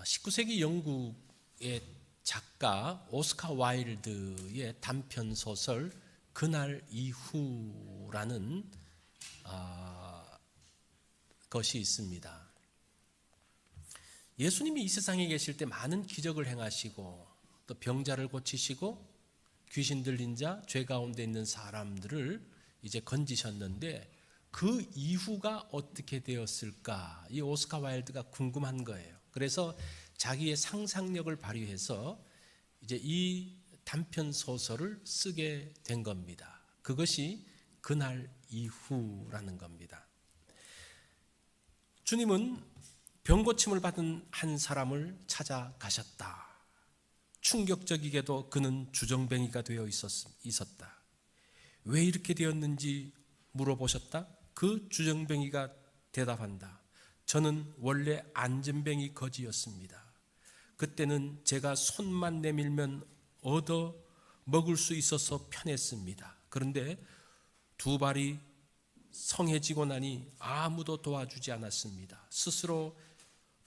19세기 영국의 작가 오스카 와일드의 단편 소설 그날 이후라는 것이 있습니다. 예수님이 이 세상에 계실 때 많은 기적을 행하시고 또 병자를 고치시고 귀신 들린 자, 죄 가운데 있는 사람들을 이제 건지셨는데 그 이후가 어떻게 되었을까? 이 오스카 와일드가 궁금한 거예요. 그래서 자기의 상상력을 발휘해서 이제 이 단편 소설을 쓰게 된 겁니다. 그것이 그날 이후라는 겁니다. 주님은 병고침을 받은 한 사람을 찾아가셨다. 충격적이게도 그는 주정뱅이가 되어 있었다. 왜 이렇게 되었는지 물어보셨다. 그 주정뱅이가 대답한다. 저는 원래 안전뱅이 거지였습니다. 그때는 제가 손만 내밀면 얻어 먹을 수 있어서 편했습니다. 그런데 두 발이 성해지고 나니 아무도 도와주지 않았습니다. 스스로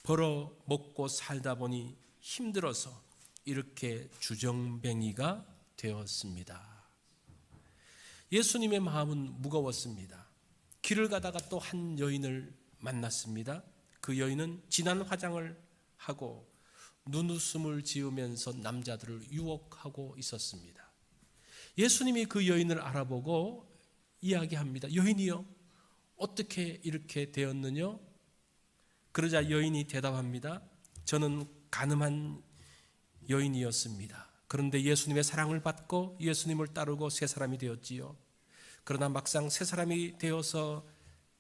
벌어 먹고 살다 보니 힘들어서 이렇게 주정뱅이가 되었습니다. 예수님의 마음은 무거웠습니다. 길을 가다가 또 한 여인을 만났습니다. 그 여인은 진한 화장을 하고 눈웃음을 지으면서 남자들을 유혹하고 있었습니다. 예수님이 그 여인을 알아보고 이야기합니다. 여인이여, 어떻게 이렇게 되었느냐? 그러자 여인이 대답합니다. 저는 가늠한 여인이었습니다. 그런데 예수님의 사랑을 받고 예수님을 따르고 새 사람이 되었지요. 그러나 막상 새 사람이 되어서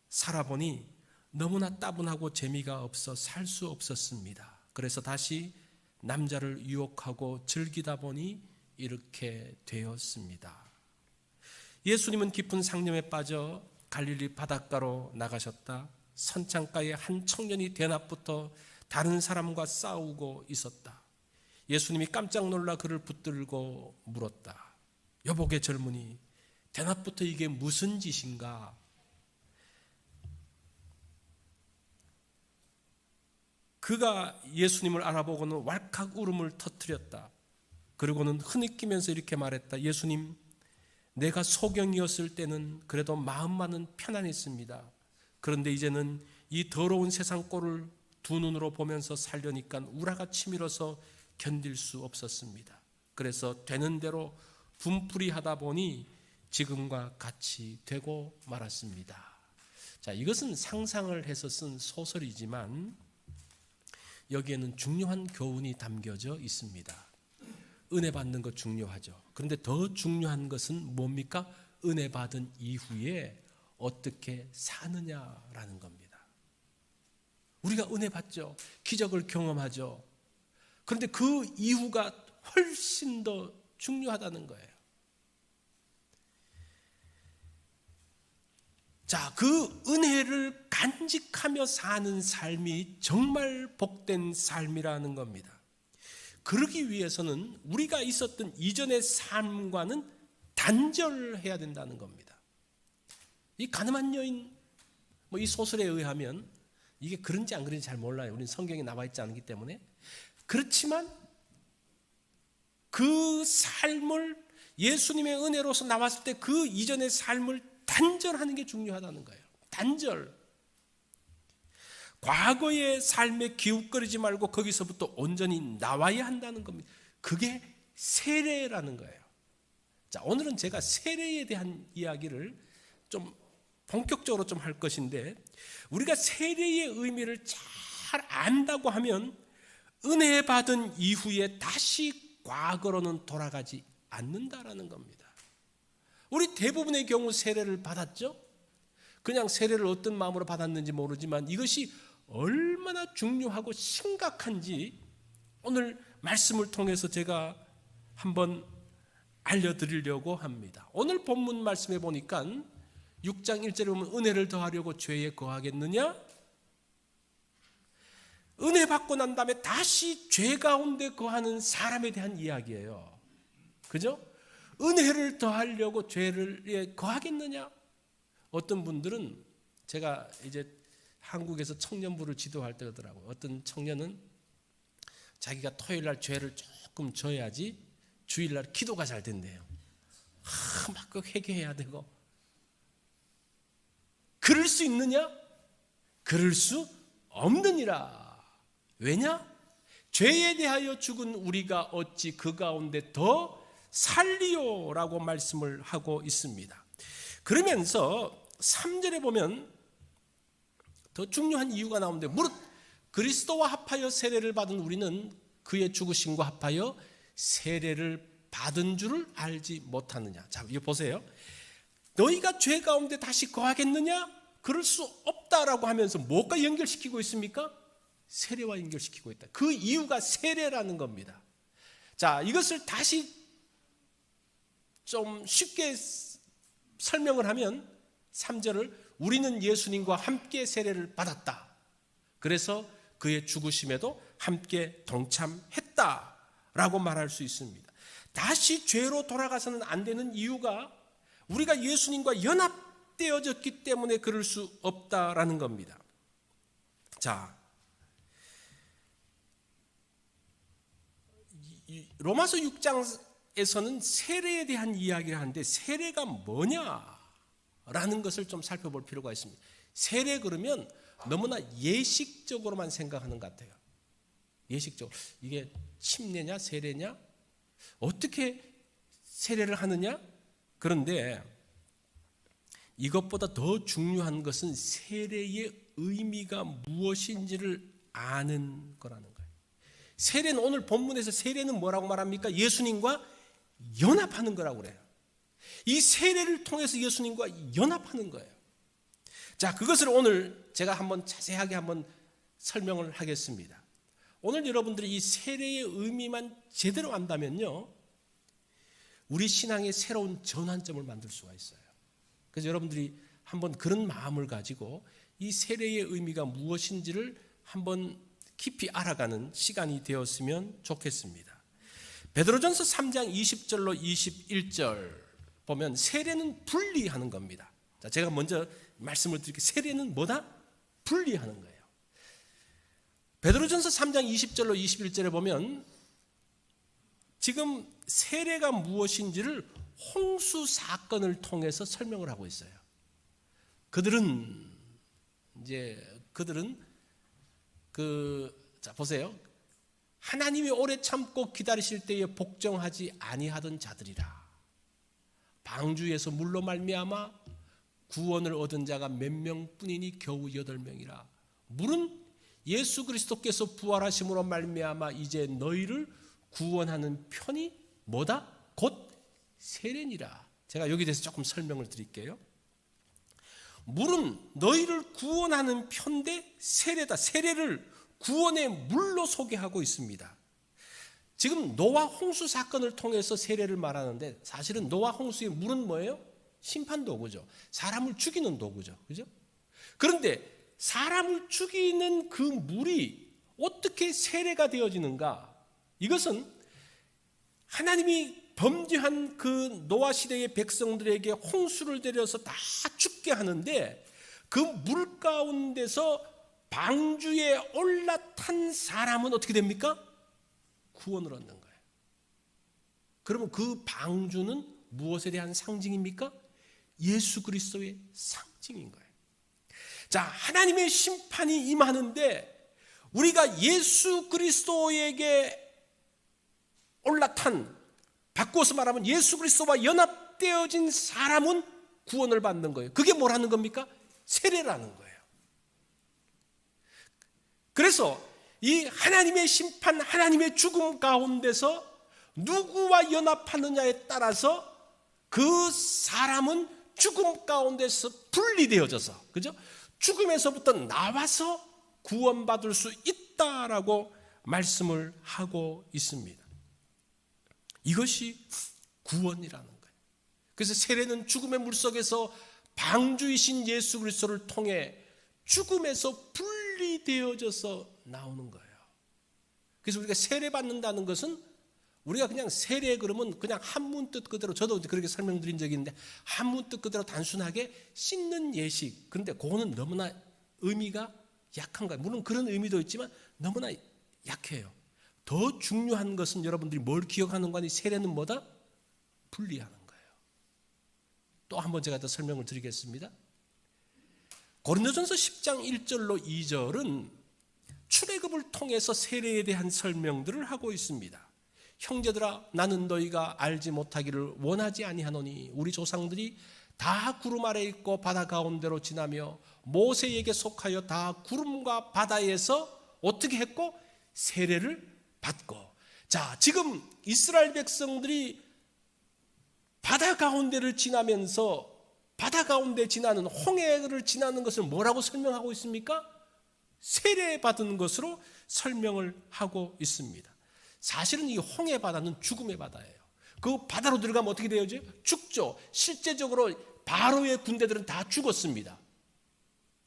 살아보니 너무나 따분하고 재미가 없어 살 수 없었습니다. 그래서 다시 남자를 유혹하고 즐기다 보니 이렇게 되었습니다. 예수님은 깊은 상념에 빠져 갈릴리 바닷가로 나가셨다. 선창가에 한 청년이 대낮부터 다른 사람과 싸우고 있었다. 예수님이 깜짝 놀라 그를 붙들고 물었다. 여복의 젊은이, 대낮부터 이게 무슨 짓인가? 그가 예수님을 알아보고는 왈칵 울음을 터뜨렸다. 그리고는 흐느끼면서 이렇게 말했다. 예수님, 내가 소경이었을 때는 그래도 마음만은 편안했습니다. 그런데 이제는 이 더러운 세상 꼴을 두 눈으로 보면서 살려니까 우라가 치밀어서 견딜 수 없었습니다. 그래서 되는 대로 분풀이 하다 보니 지금과 같이 되고 말았습니다. 자, 이것은 상상을 해서 쓴 소설이지만 여기에는 중요한 교훈이 담겨져 있습니다. 은혜 받는 것 중요하죠. 그런데 더 중요한 것은 뭡니까? 은혜 받은 이후에 어떻게 사느냐라는 겁니다. 우리가 은혜 받죠. 기적을 경험하죠. 그런데 그 이후가 훨씬 더 중요하다는 거예요. 자, 그 은혜를 간직하며 사는 삶이 정말 복된 삶이라는 겁니다. 그러기 위해서는 우리가 있었던 이전의 삶과는 단절해야 된다는 겁니다. 이 가늠한 여인, 이 소설에 의하면 이게 그런지 안 그런지 잘 몰라요. 우리는 성경에 나와 있지 않기 때문에. 그렇지만 그 삶을 예수님의 은혜로서 나왔을 때 그 이전의 삶을 단절하는 게 중요하다는 거예요. 단절. 과거의 삶에 기웃거리지 말고 거기서부터 온전히 나와야 한다는 겁니다. 그게 세례라는 거예요. 자, 오늘은 제가 세례에 대한 이야기를 좀 본격적으로 좀 할 것인데, 우리가 세례의 의미를 잘 안다고 하면 은혜 받은 이후에 다시 과거로는 돌아가지 않는다라는 겁니다. 우리 대부분의 경우 세례를 받았죠. 그냥 세례를 어떤 마음으로 받았는지 모르지만 이것이 얼마나 중요하고 심각한지 오늘 말씀을 통해서 제가 한번 알려드리려고 합니다. 오늘 본문 말씀에 보니까 6장 1절에 보면 은혜를 더하려고 죄에 거하겠느냐? 은혜 받고 난 다음에 다시 죄 가운데 거하는 사람에 대한 이야기예요. 그죠? 은혜를 더하려고 죄를 거하겠느냐? 어떤 분들은, 제가 이제 한국에서 청년부를 지도할 때더라고요. 어떤 청년은 자기가 토요일 날 죄를 조금 져야지 주일 날 기도가 잘 된대요. 막 그 회개해야 되고. 그럴 수 있느냐? 그럴 수 없느니라. 왜냐? 죄에 대하여 죽은 우리가 어찌 그 가운데 더 살리요라고 말씀을 하고 있습니다. 그러면서 3절에 보면 더 중요한 이유가 나오는데, 무릇 그리스도와 합하여 세례를 받은 우리는 그의 죽으심과 합하여 세례를 받은 줄을 알지 못하느냐. 자, 이거 보세요. 너희가 죄 가운데 다시 거하겠느냐? 그럴 수 없다라고 하면서 뭐가 연결시키고 있습니까? 세례와 연결시키고 있다. 그 이유가 세례라는 겁니다. 자, 이것을 다시 좀 쉽게 설명을 하면 3절을 우리는 예수님과 함께 세례를 받았다. 그래서 그의 죽으심에도 함께 동참했다라고 말할 수 있습니다. 다시 죄로 돌아가서는 안 되는 이유가 우리가 예수님과 연합되어졌기 때문에 그럴 수 없다라는 겁니다. 자, 로마서 6장에서는 세례에 대한 이야기를 하는데 세례가 뭐냐라는 것을 좀 살펴볼 필요가 있습니다. 세례 그러면 너무나 예식적으로만 생각하는 것 같아요. 예식적으로. 이게 침례냐 세례냐? 어떻게 세례를 하느냐? 그런데 이것보다 더 중요한 것은 세례의 의미가 무엇인지를 아는 거라는 거예요. 세례는 오늘 본문에서 세례는 뭐라고 말합니까? 예수님과 연합하는 거라고 그래요. 이 세례를 통해서 예수님과 연합하는 거예요. 자, 그것을 오늘 제가 한번 자세하게 한번 설명을 하겠습니다. 오늘 여러분들이 이 세례의 의미만 제대로 안다면요, 우리 신앙의 새로운 전환점을 만들 수가 있어요. 그래서 여러분들이 한번 그런 마음을 가지고 이 세례의 의미가 무엇인지를 한번 깊이 알아가는 시간이 되었으면 좋겠습니다. 베드로전서 3장 20절로 21절 보면 세례는 분리하는 겁니다. 자, 제가 먼저 말씀을 드릴게요. 세례는 뭐다? 분리하는 거예요. 베드로전서 3장 20절로 21절에 보면 지금 세례가 무엇인지를 홍수 사건을 통해서 설명을 하고 있어요. 그들은 자, 보세요. 하나님이 오래 참고 기다리실 때에 복종하지 아니하던 자들이라. 방주에서 물로 말미암아 구원을 얻은 자가 몇 명뿐이니 겨우 8명이라. 물은 예수 그리스도께서 부활하심으로 말미암아 이제 너희를 구원하는 편이 뭐다? 곧 세례니라. 제가 여기 대해서 조금 설명을 드릴게요. 물은 너희를 구원하는 편데 세례다. 세례를 구원의 물로 소개하고 있습니다. 지금 노아 홍수 사건을 통해서 세례를 말하는데 사실은 노아 홍수의 물은 뭐예요? 심판 도구죠. 사람을 죽이는 도구죠. 그죠? 그런데 사람을 죽이는 그 물이 어떻게 세례가 되어지는가? 이것은 하나님이 범죄한 그 노아 시대의 백성들에게 홍수를 내려서 다 죽게 하는데 그 물 가운데서 방주에 올라탄 사람은 어떻게 됩니까? 구원을 얻는 거예요. 그러면 그 방주는 무엇에 대한 상징입니까? 예수 그리스도의 상징인 거예요. 자, 하나님의 심판이 임하는데 우리가 예수 그리스도에게 올라탄, 바꾸어서 말하면 예수 그리스도와 연합되어진 사람은 구원을 받는 거예요. 그게 뭐라는 겁니까? 세례라는 거예요. 그래서 이 하나님의 심판, 하나님의 죽음 가운데서 누구와 연합하느냐에 따라서 그 사람은 죽음 가운데서 분리되어져서, 그죠? 죽음에서부터 나와서 구원받을 수 있다라고 말씀을 하고 있습니다. 이것이 구원이라는 거예요. 그래서 세례는 죽음의 물속에서 방주이신 예수 그리스도를 통해 죽음에서 분리되어져서 나오는 거예요. 그래서 우리가 세례 받는다는 것은 우리가 그냥 세례 그러면 그냥 한문 뜻 그대로, 저도 그렇게 설명드린 적이 있는데 한문 뜻 그대로 단순하게 씻는 예식. 그런데 그거는 너무나 의미가 약한 거예요. 물론 그런 의미도 있지만 너무나 약해요. 더 중요한 것은 여러분들이 뭘 기억하는 거 아니? 세례는 뭐다? 분리하는 거예요. 또 한 번 제가 더 설명을 드리겠습니다. 고린도전서 10장 1절로 2절은 출애굽을 통해서 세례에 대한 설명들을 하고 있습니다. 형제들아, 나는 너희가 알지 못하기를 원하지 아니하노니 우리 조상들이 다 구름 아래 있고 바다 가운데로 지나며 모세에게 속하여 다 구름과 바다에서 어떻게 했고? 세례를 받고. 자, 지금 이스라엘 백성들이 바다 가운데를 지나면서 바다 가운데 지나는 홍해를 지나는 것을 뭐라고 설명하고 있습니까? 세례 받은 것으로 설명을 하고 있습니다. 사실은 이 홍해 바다는 죽음의 바다예요. 그 바다로 들어가면 어떻게 되어죠? 죽죠. 실제적으로 바로의 군대들은 다 죽었습니다.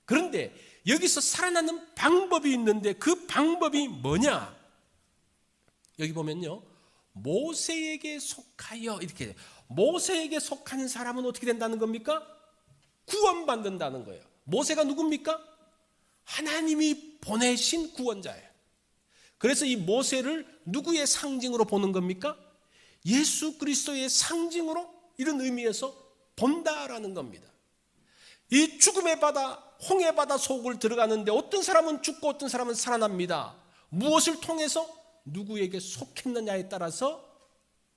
그런데 여기서 살아나는 방법이 있는데 그 방법이 뭐냐? 여기 보면요, 모세에게 속하여 이렇게, 모세에게 속한 사람은 어떻게 된다는 겁니까? 구원받는다는 거예요. 모세가 누굽니까? 하나님이 보내신 구원자예요. 그래서 이 모세를 누구의 상징으로 보는 겁니까? 예수 그리스도의 상징으로, 이런 의미에서 본다라는 겁니다. 이 죽음의 바다, 홍해 바다 속을 들어가는데 어떤 사람은 죽고 어떤 사람은 살아납니다. 무엇을 통해서? 누구에게 속했느냐에 따라서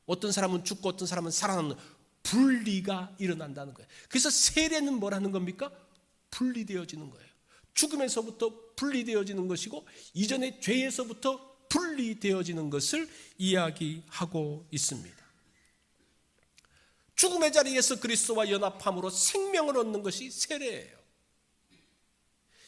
어떤 사람은 죽고 어떤 사람은 살아나는 분리가 일어난다는 거예요. 그래서 세례는 뭐라는 겁니까? 분리되어지는 거예요. 죽음에서부터 분리되어지는 것이고 이전의 죄에서부터 분리되어지는 것을 이야기하고 있습니다. 죽음의 자리에서 그리스도와 연합함으로 생명을 얻는 것이 세례예요.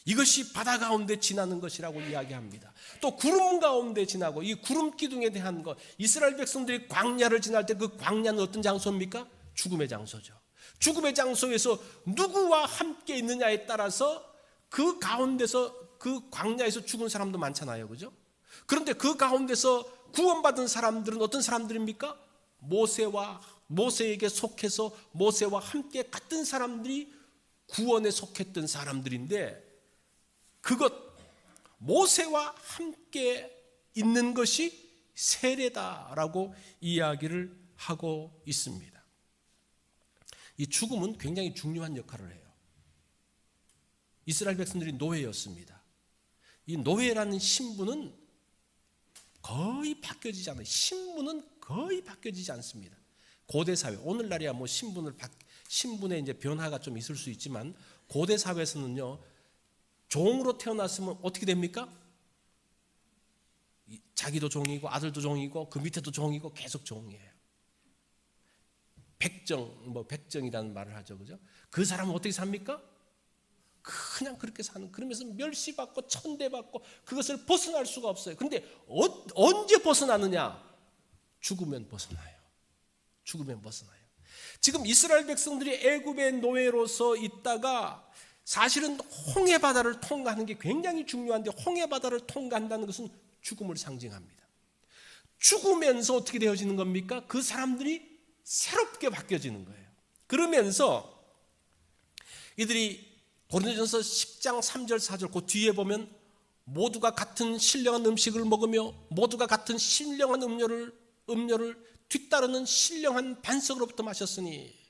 이것이 바다 가운데 지나는 것이라고 이야기합니다. 또 구름 가운데 지나고, 이 구름 기둥에 대한 것, 이스라엘 백성들이 광야를 지날 때 그 광야는 어떤 장소입니까? 죽음의 장소죠. 죽음의 장소에서 누구와 함께 있느냐에 따라서 그 가운데서, 그 광야에서 죽은 사람도 많잖아요, 그죠? 그런데 그 가운데서 구원받은 사람들은 어떤 사람들입니까? 모세에게 속해서 모세와 함께 갔던 사람들이 구원에 속했던 사람들인데, 그것, 모세와 함께 있는 것이 세례다라고 이야기를 하고 있습니다. 이 죽음은 굉장히 중요한 역할을 해요. 이스라엘 백성들이 노예였습니다. 이 노예라는 신분은 거의 바뀌어지지 않아요. 신분은 거의 바뀌어지지 않습니다. 고대 사회, 오늘날이야 뭐 신분의 이제 변화가 좀 있을 수 있지만 고대 사회에서는요, 종으로 태어났으면 어떻게 됩니까? 자기도 종이고 아들도 종이고 그 밑에도 종이고 계속 종이에요. 백정이라는 말을 하죠, 그죠? 그 사람은 어떻게 삽니까? 그냥 그렇게 사는, 그러면서 멸시받고 천대받고 그것을 벗어날 수가 없어요. 그런데 언제 벗어나느냐? 죽으면 벗어나요. 죽으면 벗어나요. 지금 이스라엘 백성들이 애굽의 노예로서 있다가 사실은 홍해 바다를 통과하는 게 굉장히 중요한데, 홍해 바다를 통과한다는 것은 죽음을 상징합니다. 죽으면서 어떻게 되어지는 겁니까? 그 사람들이 새롭게 바뀌어지는 거예요. 그러면서 이들이 고린도전서 10장 3절 4절 그 뒤에 보면 모두가 같은 신령한 음식을 먹으며 모두가 같은 신령한 음료를 뒤따르는 신령한 반석으로부터 마셨으니,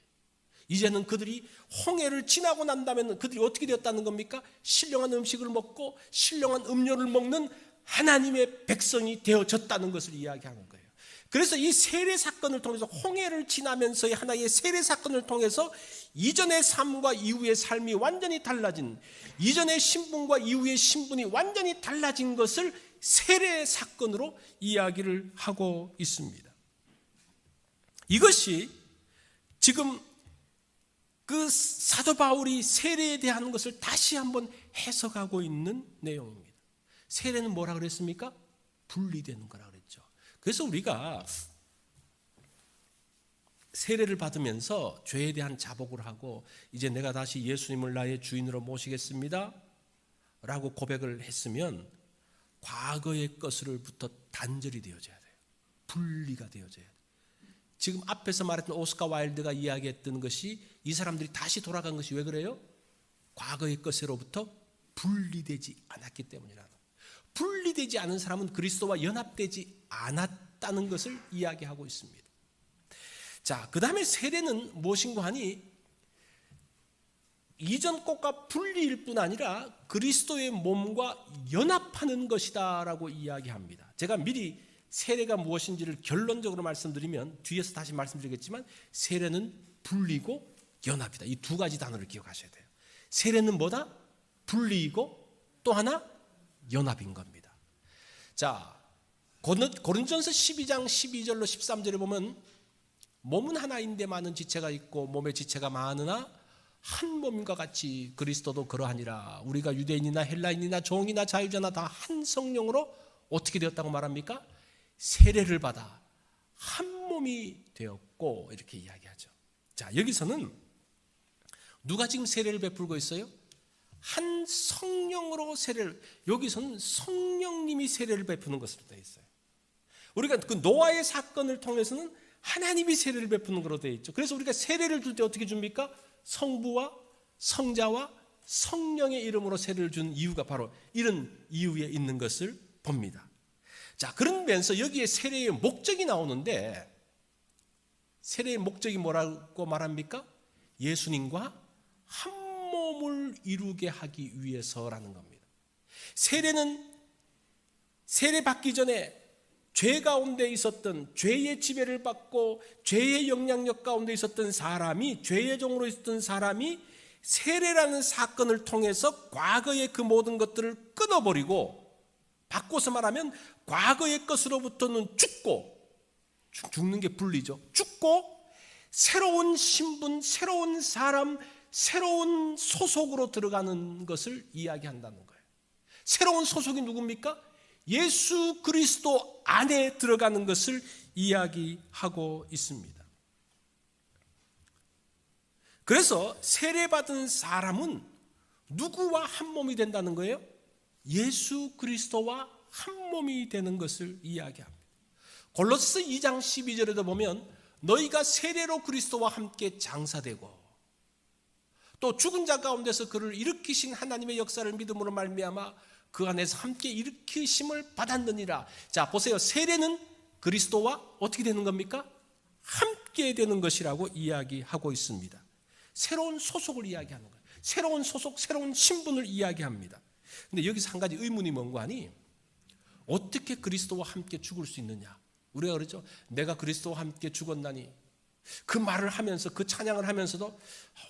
이제는 그들이 홍해를 지나고 난 다음에는 그들이 어떻게 되었다는 겁니까? 신령한 음식을 먹고 신령한 음료를 먹는 하나님의 백성이 되어졌다는 것을 이야기하는 거예요. 그래서 이 세례 사건을 통해서, 홍해를 지나면서의 하나의 세례 사건을 통해서 이전의 삶과 이후의 삶이 완전히 달라진, 이전의 신분과 이후의 신분이 완전히 달라진 것을 세례 사건으로 이야기를 하고 있습니다. 이것이 지금 그 사도 바울이 세례에 대한 것을 다시 한번 해석하고 있는 내용입니다. 세례는 뭐라 그랬습니까? 분리되는 거라 그랬죠. 그래서 우리가 세례를 받으면서 죄에 대한 자복을 하고 이제 내가 다시 예수님을 나의 주인으로 모시겠습니다 라고 고백을 했으면 과거의 것으로부터 단절이 되어져야 돼요. 분리가 되어져야 돼요. 지금 앞에서 말했던 오스카 와일드가 이야기했던 것이, 이 사람들이 다시 돌아간 것이 왜 그래요? 과거의 것으로부터 분리되지 않았기 때문이라는 거예요. 분리되지 않은 사람은 그리스도와 연합되지 않았다는 것을 이야기하고 있습니다. 자, 그 다음에 세례는 무엇인가 하니 이전 것과 분리일 뿐 아니라 그리스도의 몸과 연합하는 것이다 라고 이야기합니다. 제가 미리 세례가 무엇인지를 결론적으로 말씀드리면 뒤에서 다시 말씀드리겠지만 세례는 분리고 연합이다. 이 두 가지 단어를 기억하셔야 돼요. 세례는 뭐다? 분리이고 또 하나 연합인 겁니다. 자, 고린도전서 12장 12절로 13절에 보면 몸은 하나인데 많은 지체가 있고 몸의 지체가 많으나 한 몸과 같이 그리스도도 그러하니라. 우리가 유대인이나 헬라인이나 종이나 자유자나 다 한 성령으로 어떻게 되었다고 말합니까? 세례를 받아 한 몸이 되었고 이렇게 이야기하죠. 자, 여기서는 누가 지금 세례를 베풀고 있어요? 한 성령으로 세례를, 여기서는 성령님이 세례를 베푸는 것으로 되어 있어요. 우리가 그 노아의 사건을 통해서는 하나님이 세례를 베푸는 것으로 되어 있죠. 그래서 우리가 세례를 줄 때 어떻게 줍니까? 성부와 성자와 성령의 이름으로 세례를 준 이유가 바로 이런 이유에 있는 것을 봅니다. 자, 그러면서 여기에 세례의 목적이 나오는데 세례의 목적이 뭐라고 말합니까? 예수님과 한 몸을 이루게 하기 위해서라는 겁니다. 세례는 세례 받기 전에 죄 가운데 있었던, 죄의 지배를 받고 죄의 영향력 가운데 있었던 사람이, 죄의 종으로 있었던 사람이 세례라는 사건을 통해서 과거의 그 모든 것들을 끊어버리고, 바꿔서 말하면 과거의 것으로부터는 죽는 게 분리죠. 죽고 새로운 신분, 새로운 사람, 새로운 소속으로 들어가는 것을 이야기한다는 거예요. 새로운 소속이 누굽니까? 예수 그리스도 안에 들어가는 것을 이야기하고 있습니다. 그래서 세례받은 사람은 누구와 한 몸이 된다는 거예요? 예수 그리스도와 한 몸이 되는 것을 이야기합니다. 골로새 2장 12절에도 보면 너희가 세례로 그리스도와 함께 장사되고 또 죽은 자 가운데서 그를 일으키신 하나님의 역사를 믿음으로 말미암아 그 안에서 함께 일으키심을 받았느니라. 자, 보세요. 세례는 그리스도와 어떻게 되는 겁니까? 함께 되는 것이라고 이야기하고 있습니다. 새로운 소속을 이야기하는 거예요. 새로운 소속, 새로운 신분을 이야기합니다. 근데 여기서 한 가지 의문이 뭔가 하니 어떻게 그리스도와 함께 죽을 수 있느냐? 우리가 그러죠. 내가 그리스도와 함께 죽었나니. 그 말을 하면서, 그 찬양을 하면서도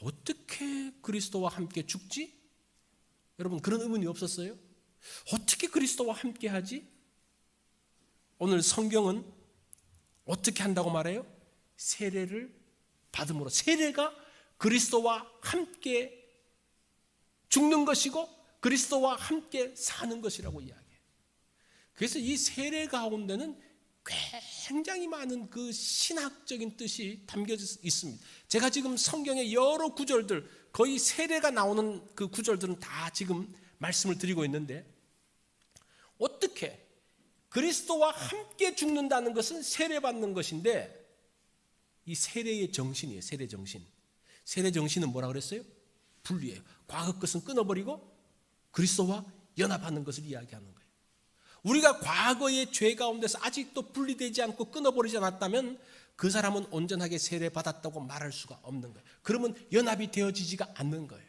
어떻게 그리스도와 함께 죽지? 여러분, 그런 의문이 없었어요? 어떻게 그리스도와 함께 하지? 오늘 성경은 어떻게 한다고 말해요? 세례를 받음으로. 세례가 그리스도와 함께 죽는 것이고 그리스도와 함께 사는 것이라고 이야기해요. 그래서 이 세례 가운데는 굉장히 많은 그 신학적인 뜻이 담겨져 있습니다. 제가 지금 성경의 여러 구절들, 거의 세례가 나오는 그 구절들은 다 지금 말씀을 드리고 있는데, 어떻게 그리스도와 함께 죽는다는 것은 세례받는 것인데, 이 세례의 정신이에요. 세례 정신. 세례 정신은 뭐라 그랬어요? 분리예요. 과거 것은 끊어버리고 그리스도와 연합하는 것을 이야기하는 거예요. 우리가 과거의 죄 가운데서 아직도 분리되지 않고 끊어버리지 않았다면 그 사람은 온전하게 세례받았다고 말할 수가 없는 거예요. 그러면 연합이 되어지지가 않는 거예요.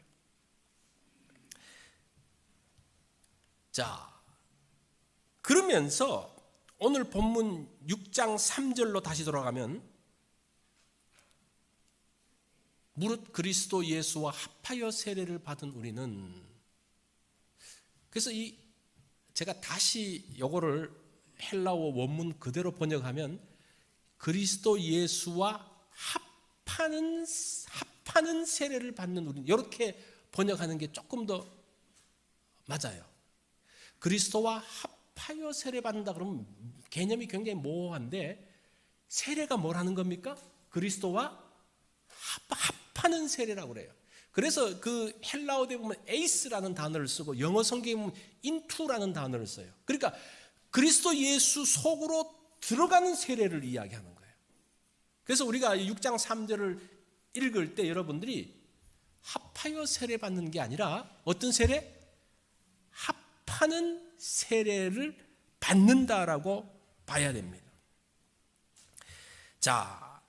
자, 그러면서 오늘 본문 6장 3절로 다시 돌아가면 무릇 그리스도 예수와 합하여 세례를 받은 우리는, 그래서 제가 다시 요거를 헬라어 원문 그대로 번역하면 그리스도 예수와 합하는 세례를 받는 우리는, 이렇게 번역하는 게 조금 더 맞아요. 그리스도와 합하여 세례 받는다 그러면 개념이 굉장히 모호한데, 세례가 뭐라는 겁니까? 그리스도와 합하는 세례라고 그래요. 그래서 그 헬라어에 보면 에이스라는 단어를 쓰고 영어 성경에 보면 인투라는 단어를 써요. 그러니까 그리스도 예수 속으로 들어가는 세례를 이야기하는 거예요. 그래서 우리가 6장 3절을 읽을 때 여러분들이 합하여 세례 받는 게 아니라 어떤 세례? 합하는 세례를 받는다라고 봐야 됩니다. 자,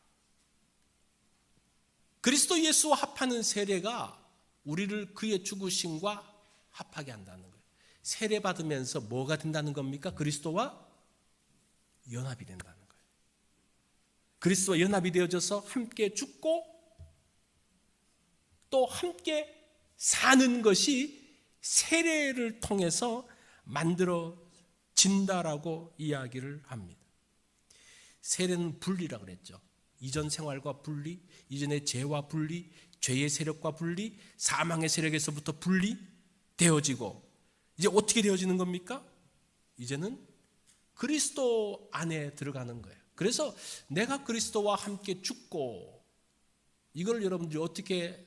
그리스도 예수와 합하는 세례가 우리를 그의 죽으심과 합하게 한다는 거예요. 세례 받으면서 뭐가 된다는 겁니까? 그리스도와 연합이 된다는 거예요. 그리스도와 연합이 되어져서 함께 죽고 또 함께 사는 것이 세례를 통해서 만들어진다라고 이야기를 합니다. 세례는 분리라고 그랬죠. 이전 생활과 분리, 이전의 죄와 분리, 죄의 세력과 분리, 사망의 세력에서부터 분리되어지고 이제 어떻게 되어지는 겁니까? 이제는 그리스도 안에 들어가는 거예요. 그래서 내가 그리스도와 함께 죽고, 이걸 여러분들이 어떻게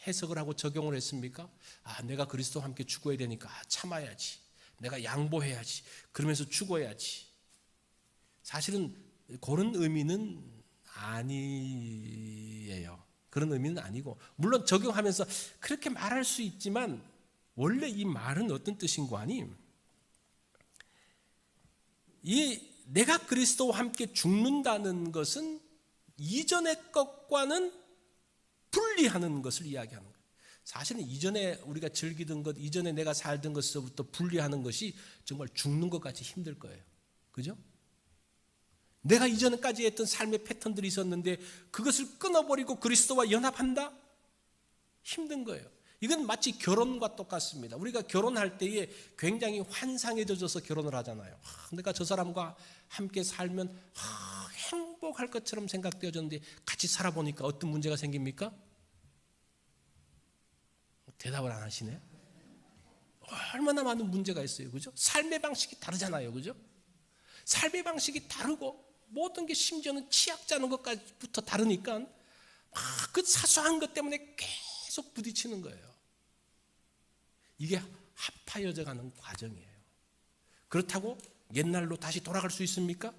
해석을 하고 적용을 했습니까? 내가 그리스도와 함께 죽어야 되니까 참아야지, 내가 양보해야지, 그러면서 죽어야지. 사실은 그런 의미는 아니에요. 그런 의미는 아니고, 물론 적용하면서 그렇게 말할 수 있지만 원래 이 말은 어떤 뜻인고 하니, 이 내가 그리스도와 함께 죽는다는 것은 이전의 것과는 분리하는 것을 이야기하는 거예요. 사실은 이전에 우리가 즐기던 것, 이전에 내가 살던 것에서부터 분리하는 것이 정말 죽는 것 같이 힘들 거예요. 그죠? 내가 이전까지 했던 삶의 패턴들이 있었는데 그것을 끊어버리고 그리스도와 연합한다? 힘든 거예요. 이건 마치 결혼과 똑같습니다. 우리가 결혼할 때에 굉장히 환상에 젖어서 결혼을 하잖아요. 내가 저 사람과 함께 살면 행복할 것처럼 생각되어졌는데 같이 살아보니까 어떤 문제가 생깁니까? 대답을 안 하시네. 얼마나 많은 문제가 있어요. 그죠? 삶의 방식이 다르잖아요. 그죠? 삶의 방식이 다르고 모든 게 심지어는 취약자는 것까지부터 다르니까 그 사소한 것 때문에 계속 부딪히는 거예요. 이게 합하여져 가는 과정이에요. 그렇다고 옛날로 다시 돌아갈 수 있습니까?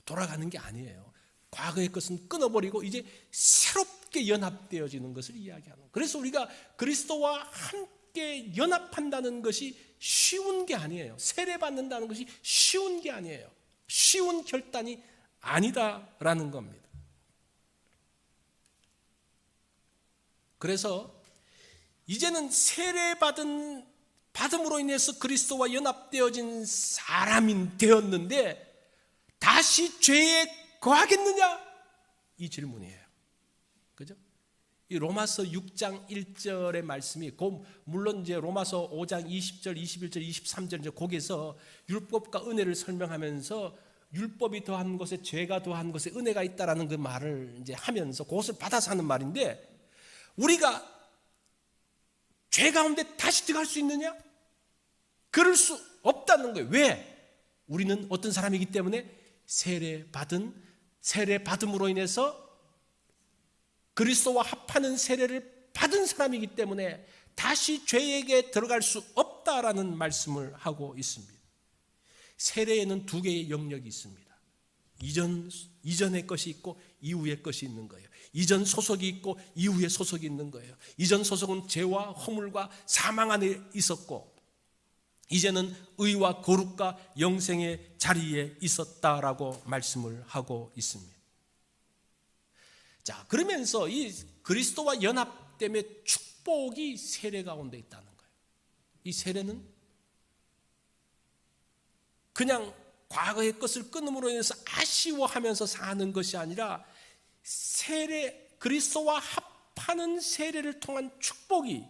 돌아가는 게 아니에요. 과거의 것은 끊어버리고 이제 새롭게 연합되어지는 것을 이야기하는 거예요. 그래서 우리가 그리스도와 함께 연합한다는 것이 쉬운 게 아니에요. 세례받는다는 것이 쉬운 게 아니에요. 쉬운 결단이 아니다라는 겁니다. 그래서 이제는 받음으로 인해서 그리스도와 연합되어진 사람이 되었는데 다시 죄에 거하겠느냐? 이 질문이에요. 그죠? 이 로마서 6장 1절의 말씀이, 물론 이제 로마서 5장 20절, 21절, 23절 이제 거기서 율법과 은혜를 설명하면서 율법이 더한 것에 죄가 더한 것에 은혜가 있다라는 그 말을 이제 하면서 그것을 받아서 하는 말인데, 우리가 죄 가운데 다시 들어갈 수 있느냐? 그럴 수 없다는 거예요. 왜? 우리는 어떤 사람이기 때문에 세례 받음으로 인해서 그리스도와 합하는 세례를 받은 사람이기 때문에 다시 죄에게 들어갈 수 없다라는 말씀을 하고 있습니다. 세례에는 두 개의 영역이 있습니다. 이전의 것이 있고 이후의 것이 있는 거예요. 이전 소속이 있고 이후의 소속이 있는 거예요. 이전 소속은 죄와 허물과 사망 안에 있었고, 이제는 의와 거룩과 영생의 자리에 있었다라고 말씀을 하고 있습니다. 자, 그러면서 이 그리스도와 연합됨의 축복이 세례 가운데 있다는 거예요. 이 세례는 그냥 과거의 것을 끊음으로 인해서 아쉬워하면서 사는 것이 아니라 그리스도와 합하는 세례를 통한 축복이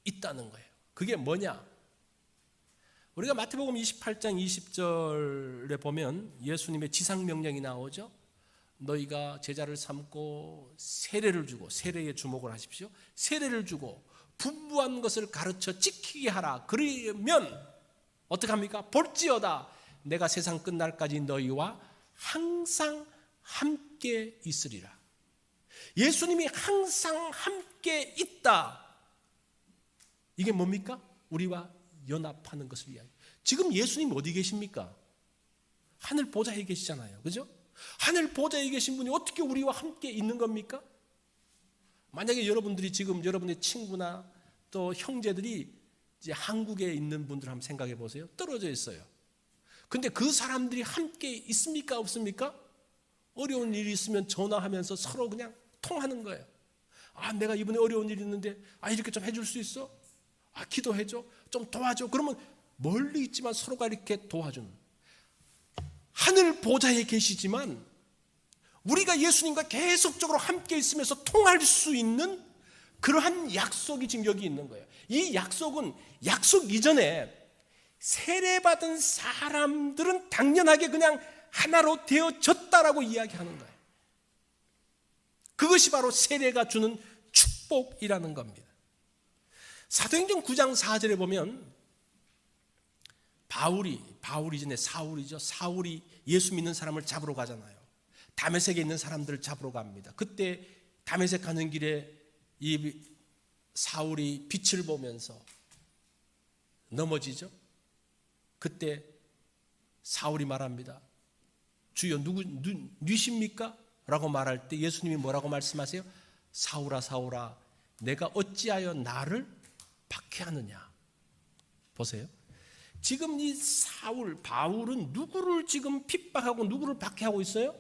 있다는 거예요. 그게 뭐냐? 우리가 마태복음 28장 20절에 보면 예수님의 지상명령이 나오죠. 너희가 제자를 삼고 세례를 주고, 세례에 주목을 하십시오. 세례를 주고 분부한 것을 가르쳐 지키게 하라. 그러면 어떻게 합니까? 볼지어다 내가 세상 끝날까지 너희와 항상 함께 있으리라. 예수님이 항상 함께 있다. 이게 뭡니까? 우리와 연합하는 것을 이야기해요. 지금 예수님 어디 계십니까? 하늘 보좌에 계시잖아요. 그죠? 하늘 보좌에 계신 분이 어떻게 우리와 함께 있는 겁니까? 만약에 여러분들이 지금 여러분의 친구나 또 형제들이 이제 한국에 있는 분들 한번 생각해 보세요. 떨어져 있어요. 근데 그 사람들이 함께 있습니까? 없습니까? 어려운 일이 있으면 전화하면서 서로 그냥 통하는 거예요. 아, 내가 이번에 어려운 일이 있는데 이렇게 좀 해줄 수 있어? 기도해줘? 좀 도와줘? 그러면 멀리 있지만 서로가 이렇게 도와주는, 하늘 보좌에 계시지만 우리가 예수님과 계속적으로 함께 있으면서 통할 수 있는 그러한 약속이 지금 여기 있는 거예요. 이 약속은 약속 이전에 세례받은 사람들은 당연하게 그냥 하나로 되어졌다라고 이야기하는 거예요. 그것이 바로 세례가 주는 축복이라는 겁니다. 사도행전 9장 4절에 보면 바울이 전에 사울이죠. 사울이 예수 믿는 사람을 잡으러 가잖아요. 다메섹에 있는 사람들을 잡으러 갑니다. 그때 다메섹 가는 길에 이 사울이 빛을 보면서 넘어지죠. 그때 사울이 말합니다. 주여 누구십니까? 라고 말할 때 예수님이 뭐라고 말씀하세요? 사울아 사울아 내가 어찌하여 나를 박해하느냐. 보세요. 지금 이 바울은 누구를 지금 핍박하고 누구를 박해하고 있어요?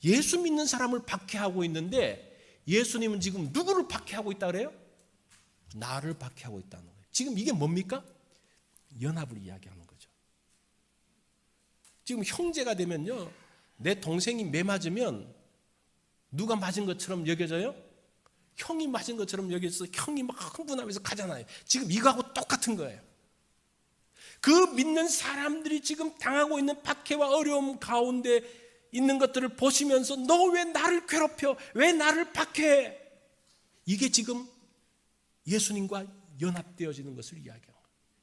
예수 믿는 사람을 박해하고 있는데 예수님은 지금 누구를 박해하고 있다 그래요? 나를 박해하고 있다는 거예요. 지금 이게 뭡니까? 연합을 이야기하는 거죠. 지금 형제가 되면요, 내 동생이 매 맞으면 누가 맞은 것처럼 여겨져요? 형이 맞은 것처럼 여겨져서 형이 막 흥분하면서 가잖아요. 지금 이거하고 똑같은 거예요. 그 믿는 사람들이 지금 당하고 있는 박해와 어려움 가운데 있는 것들을 보시면서 너 왜 나를 괴롭혀? 왜 나를 박해해? 이게 지금 예수님과 연합되어지는 것을 이야기합니다.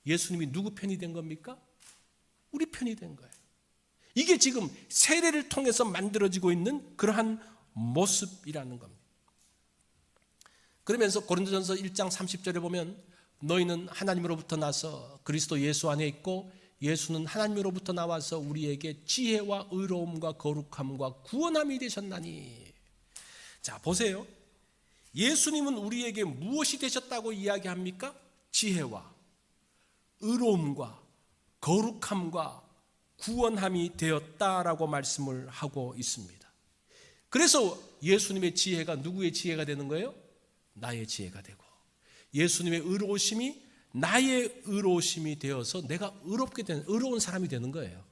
예수님이 누구 편이 된 겁니까? 우리 편이 된 거예요. 이게 지금 세례를 통해서 만들어지고 있는 그러한 모습이라는 겁니다. 그러면서 고린도전서 1장 30절에 보면 너희는 하나님으로부터 나서 그리스도 예수 안에 있고 예수는 하나님으로부터 나와서 우리에게 지혜와 의로움과 거룩함과 구원함이 되셨나니. 자, 보세요. 예수님은 우리에게 무엇이 되셨다고 이야기합니까? 지혜와 의로움과 거룩함과 구원함이 되었다라고 말씀을 하고 있습니다. 그래서 예수님의 지혜가 누구의 지혜가 되는 거예요? 나의 지혜가 되고, 예수님의 의로우심이 나의 의로우심이 되어서 내가 의롭게 되는, 의로운 사람이 되는 거예요.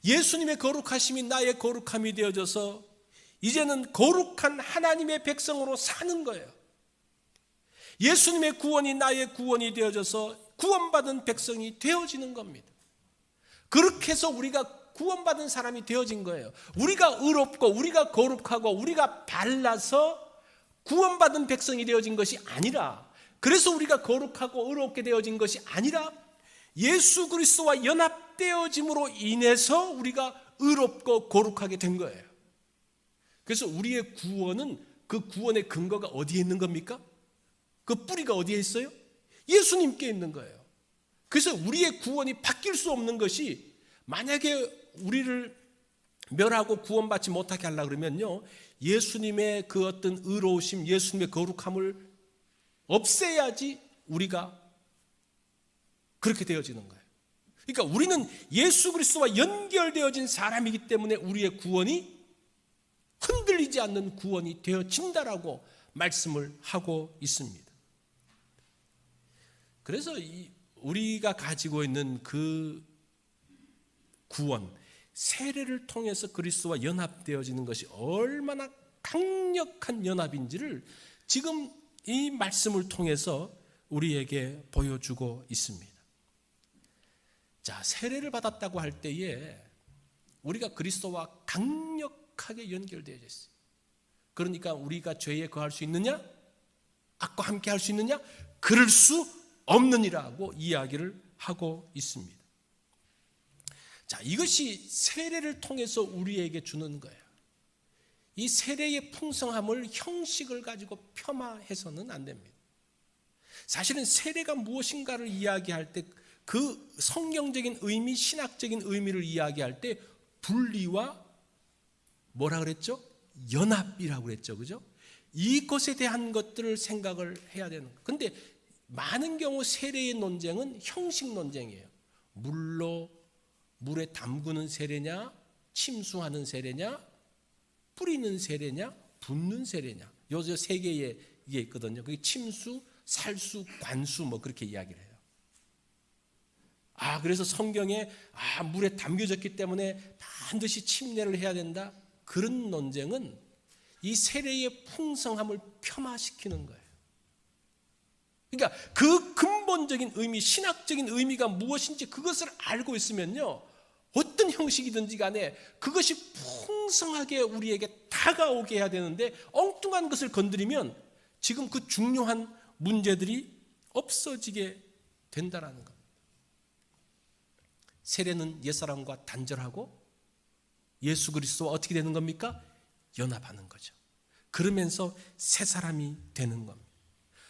예수님의 거룩하심이 나의 거룩함이 되어져서 이제는 거룩한 하나님의 백성으로 사는 거예요. 예수님의 구원이 나의 구원이 되어져서 구원받은 백성이 되어지는 겁니다. 그렇게 해서 우리가 구원받은 사람이 되어진 거예요. 우리가 의롭고 우리가 거룩하고 우리가 발라서 구원받은 백성이 되어진 것이 아니라, 그래서 우리가 거룩하고 의롭게 되어진 것이 아니라 예수 그리스도와 연합되어짐으로 인해서 우리가 의롭고 거룩하게 된 거예요. 그래서 우리의 구원은, 그 구원의 근거가 어디에 있는 겁니까? 그 뿌리가 어디에 있어요? 예수님께 있는 거예요. 그래서 우리의 구원이 바뀔 수 없는 것이, 만약에 우리를 멸하고 구원받지 못하게 하려고 그러면요, 예수님의 그 어떤 의로우심, 예수님의 거룩함을 없애야지 우리가 그렇게 되어지는 거예요. 그러니까 우리는 예수 그리스도와 연결되어진 사람이기 때문에 우리의 구원이 흔들리지 않는 구원이 되어진다라고 말씀을 하고 있습니다. 그래서 우리가 가지고 있는 그 구원, 세례를 통해서 그리스도와 연합되어지는 것이 얼마나 강력한 연합인지를 지금 이 말씀을 통해서 우리에게 보여주고 있습니다. 자, 세례를 받았다고 할 때에 우리가 그리스도와 강력하게 연결되어 있어요. 그러니까 우리가 죄에 거할 수 있느냐? 악과 함께 할 수 있느냐? 그럴 수 없느니라고 이야기를 하고 있습니다. 자, 이것이 세례를 통해서 우리에게 주는 거예요. 이 세례의 풍성함을 형식을 가지고 폄하해서는 안 됩니다. 사실은 세례가 무엇인가를 이야기할 때 그 성경적인 의미, 신학적인 의미를 이야기할 때 분리와 뭐라 그랬죠? 연합이라고 그랬죠. 그죠? 이것에 대한 것들을 생각을 해야 되는 거예요. 그런데 많은 경우 세례의 논쟁은 형식 논쟁이에요. 물에 담그는 세례냐, 침수하는 세례냐, 뿌리는 세례냐, 붓는 세례냐. 요 세 개의 이게 있거든요. 그게 침수, 살수, 관수 뭐 그렇게 이야기를 해요. 그래서 성경에 물에 담겨졌기 때문에 반드시 침례를 해야 된다. 그런 논쟁은 이 세례의 풍성함을 폄하시키는 거예요. 그러니까 그 근본적인 의미, 신학적인 의미가 무엇인지 그것을 알고 있으면요, 어떤 형식이든지 간에 그것이 풍성하게 우리에게 다가오게 해야 되는데 엉뚱한 것을 건드리면 지금 그 중요한 문제들이 없어지게 된다라는 겁니다. 세례는 옛사람과 단절하고 예수 그리스도와 어떻게 되는 겁니까? 연합하는 거죠. 그러면서 새 사람이 되는 겁니다.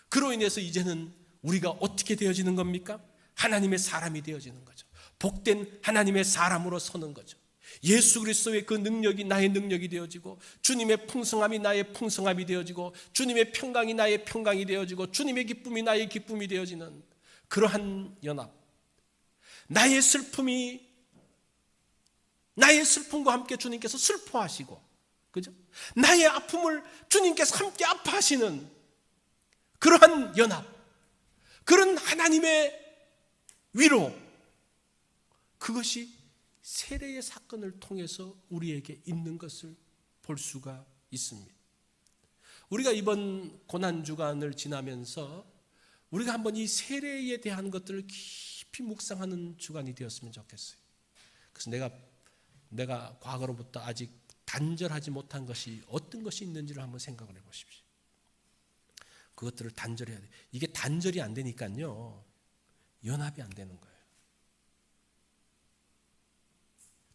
그로 인해서 이제는 우리가 어떻게 되어지는 겁니까? 하나님의 사람이 되어지는 거죠. 복된 하나님의 사람으로 서는 거죠. 예수 그리스도의 그 능력이 나의 능력이 되어지고, 주님의 풍성함이 나의 풍성함이 되어지고, 주님의 평강이 나의 평강이 되어지고, 주님의 기쁨이 나의 기쁨이 되어지는 그러한 연합. 나의 슬픔과 함께 주님께서 슬퍼하시고, 그죠? 나의 아픔을 주님께서 함께 아파하시는 그러한 연합, 그런 하나님의 위로, 그것이 세례의 사건을 통해서 우리에게 있는 것을 볼 수가 있습니다. 우리가 이번 고난주간을 지나면서 우리가 한번 이 세례에 대한 것들을 깊이 묵상하는 주간이 되었으면 좋겠어요. 그래서 내가 과거로부터 아직 단절하지 못한 것이 어떤 것이 있는지를 한번 생각을 해보십시오. 그것들을 단절해야 돼요. 이게 단절이 안 되니까요, 연합이 안 되는 거예요.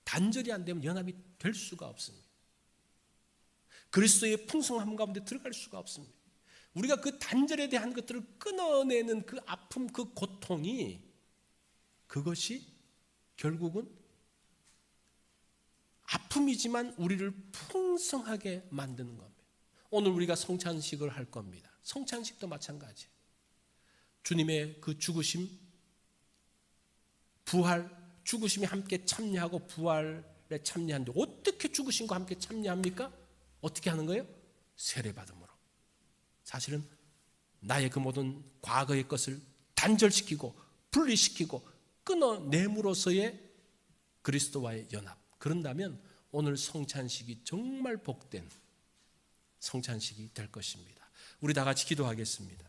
단절이 안 되면 연합이 될 수가 없습니다. 그리스도의 풍성함 가운데 들어갈 수가 없습니다. 우리가 그 단절에 대한 것들을 끊어내는 그 아픔, 그 고통이, 그것이 결국은 아픔이지만 우리를 풍성하게 만드는 겁니다. 오늘 우리가 성찬식을 할 겁니다. 성찬식도 마찬가지예요. 주님의 그 죽으심, 부활, 죽으심이 함께 참여하고 부활에 참여하는데 어떻게 죽으심과 함께 참여합니까? 어떻게 하는 거예요? 세례받음으로. 사실은 나의 그 모든 과거의 것을 단절시키고 분리시키고 끊어냄으로써의 그리스도와의 연합. 그런다면 오늘 성찬식이 정말 복된 성찬식이 될 것입니다. 우리 다 같이 기도하겠습니다.